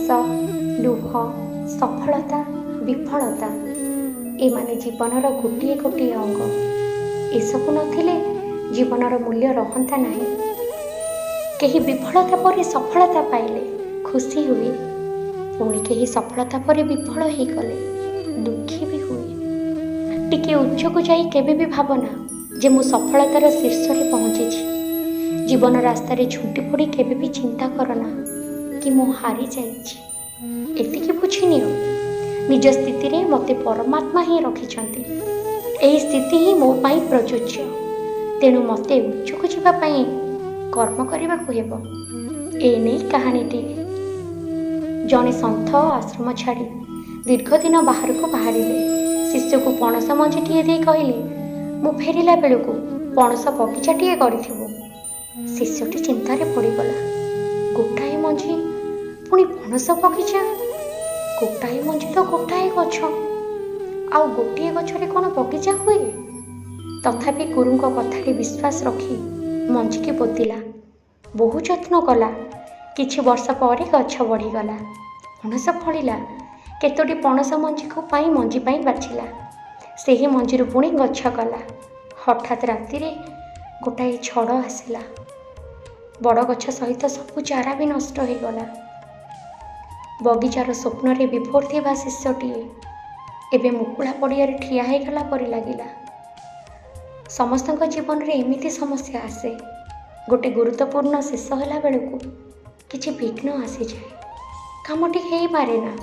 ହସ, ଲୁହ, ସଫଳତା, ବିଫଳତା ଏମାନେ ଜୀବନର ଗୋଟିଏ ଗୋଟିଏ ଅଙ୍ଗ। ଏସବୁ ନଥିଲେ ଜୀବନର ମୂଲ୍ୟ ରହନ୍ତା ନାହିଁ। କେହି ବିଫଳତା ପରେ ସଫଳତା ପାଇଲେ ଖୁସି ହୁଏ, ପୁଣି କେହି ସଫଳତା ପରେ ବିଫଳ ହେଇଗଲେ ଦୁଃଖୀ ବି ହୁଏ। ଟିକେ ଉଚ୍ଚକୁ ଯାଇ କେବେ ବି ଭାବନା ଯେ ମୁଁ ସଫଳତାର ଶୀର୍ଷରେ ପହଞ୍ଚିଛି। ଜୀବନ ରାସ୍ତାରେ ଝୁଣ୍ଟି ପଡ଼ି କେବେ ବି ଚିନ୍ତା କରନା କି ମୁଁ ହାରିଯାଇଛି। ଏତିକି ବୁଝିନିଅ, ନିଜ ସ୍ଥିତିରେ ମୋତେ ପରମାତ୍ମା ହିଁ ରଖିଛନ୍ତି। ଏହି ସ୍ଥିତି ହିଁ ମୋ ପାଇଁ ପ୍ରଯୁଜ୍ୟ। ତେଣୁ ମୋତେ ଉଚ୍ଚକୁ ଯିବା ପାଇଁ କର୍ମ କରିବାକୁ ହେବ। ଏ ନେଇ କାହାଣୀଟି। ଜଣେ ସନ୍ଥ ଆଶ୍ରମ ଛାଡ଼ି ଦୀର୍ଘ ଦିନ ବାହାରକୁ ବାହାରିଲେ। ଶିଷ୍ୟକୁ ପଣସ ମଞ୍ଜିଟିଏ ଦେଇ କହିଲେ, ମୁଁ ଫେରିଲା ବେଳକୁ ପଣସ ବଗିଚାଟିଏ କରିଥିବୁ। ଶିଷ୍ୟଟି ଚିନ୍ତାରେ ପଡ଼ିଗଲା। ଗୋଟାଏ ମଞ୍ଜି, ପୁଣି ପଣସ ବଗିଚା। ଗୋଟାଏ ମଞ୍ଜି ତ ଗୋଟାଏ ଗଛ, ଆଉ ଗୋଟିଏ ଗଛରେ କ'ଣ ବଗିଚା ହୁଏ? ତଥାପି ଗୁରୁଙ୍କ କଥାରେ ବିଶ୍ୱାସ ରଖି ମଞ୍ଜିକି ପୋତିଲା। ବହୁ ଯତ୍ନ କଲା। କିଛି ବର୍ଷ ପରେ ଗଛ ବଢ଼ିଗଲା, ପଣସ ଫଳିଲା। କେତୋଟି ପଣସ ମଞ୍ଜି ପାଇଁ ବାଛିଲା। ସେହି ମଞ୍ଜିରୁ ପୁଣି ଗଛ କଲା। ହଠାତ୍ ରାତିରେ ଗୋଟାଏ ଝଡ଼ ଆସିଲା। ବଡ଼ ଗଛ ସହିତ ସବୁ ଚାରା ବି ନଷ୍ଟ ହୋଇଗଲା। ବଗିଚାର ସ୍ୱପ୍ନରେ ବିଭୋର ଥିବା ଶିଷ୍ୟଟିଏ ଏବେ ମୁକୁଳା ପଡ଼ିଆରେ ଠିଆ ହୋଇଗଲା ପରି ଲାଗିଲା। ସମସ୍ତଙ୍କ ଜୀବନରେ ଏମିତି ସମସ୍ୟା ଆସେ। ଗୋଟେ ଗୁରୁତ୍ୱପୂର୍ଣ୍ଣ ଶେଷ ହେଲା ବେଳକୁ କିଛି ବିଘ୍ନ ଆସିଯାଏ। କାମଟି ହେଇପାରେ ନା।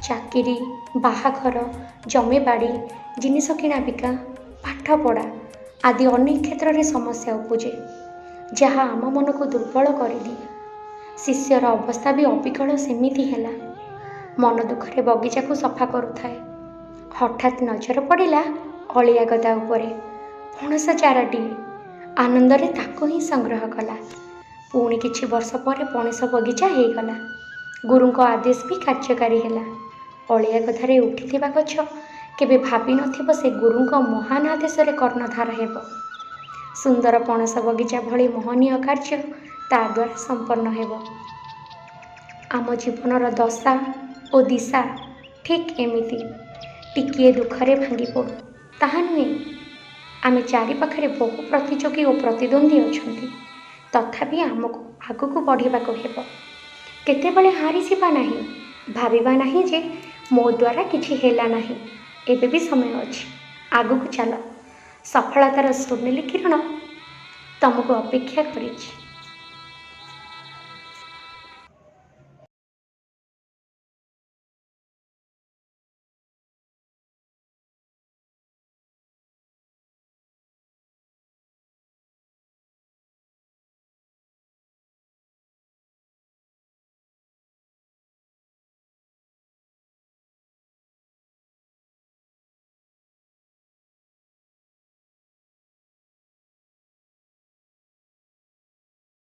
ଚାକିରି, ବାହାଘର, ଜମିବାଡ଼ି, ଜିନିଷ କିଣାବିକା, ପାଠପଢ଼ା ଆଦି ଅନେକ କ୍ଷେତ୍ରରେ ସମସ୍ୟା ଉପୁଜେ, ଯାହା ଆମ ମନକୁ ଦୁର୍ବଳ କରିଦିଏ। ଶିଷ୍ୟର ଅବସ୍ଥା ବି ଅବିକଳ ସେମିତି ହେଲା। ମନ ଦୁଃଖରେ ବଗିଚାକୁ ସଫା କରୁଥାଏ। ହଠାତ୍ ନଜର ପଡ଼ିଲା ଅଳିଆ ଗଦା ଉପରେ ପଣସ ଚାରାଟିଏ। ଆନନ୍ଦରେ ତାକୁ ହିଁ ସଂଗ୍ରହ କଲା। ପୁଣି କିଛି ବର୍ଷ ପରେ ପଣସ ବଗିଚା ହେଇଗଲା। ଗୁରୁଙ୍କ ଆଦେଶ ବି କାର୍ଯ୍ୟକାରୀ ହେଲା। ଅଳିଆ ଗଦାରେ ଉଠିଥିବା ଗଛ କେବେ ଭାବିନଥିବ ସେ ଗୁରୁଙ୍କ ମହାନ ଆଦେଶରେ କର୍ଣ୍ଣଧାର ହେବ। ସୁନ୍ଦର ପଣସ ବଗିଚା ଭଳି ମହନୀୟ କାର୍ଯ୍ୟ ତା ଦ୍ୱାରା ସମ୍ପନ୍ନ ହେବ। ଆମ ଜୀବନର ଦଶା ଓ ଦିଶା ଠିକ୍ ଏମିତି। ଟିକିଏ ଦୁଃଖରେ ଭାଙ୍ଗି ପଡ଼ୁ ତାହା ନୁହେଁ। ଆମେ ଚାରିପାଖରେ ବହୁ ପ୍ରତିଯୋଗୀ ଓ ପ୍ରତିଦ୍ୱନ୍ଦ୍ୱୀ ଅଛନ୍ତି। ତଥାପି ଆମକୁ ଆଗକୁ ବଢ଼ିବାକୁ ହେବ। କେତେବେଳେ ହାରିଯିବା ନାହିଁ। ଭାବିବା ନାହିଁ ଯେ ମୋ ଦ୍ୱାରା କିଛି ହେଲା ନାହିଁ। ଏବେ ବି ସମୟ ଅଛି। ଆଗକୁ ଚାଲ। ସଫଳତାର ସ୍ୱର୍ଣ୍ଣେଲି କିରଣ ତମକୁ ଅପେକ୍ଷା କରିଛି।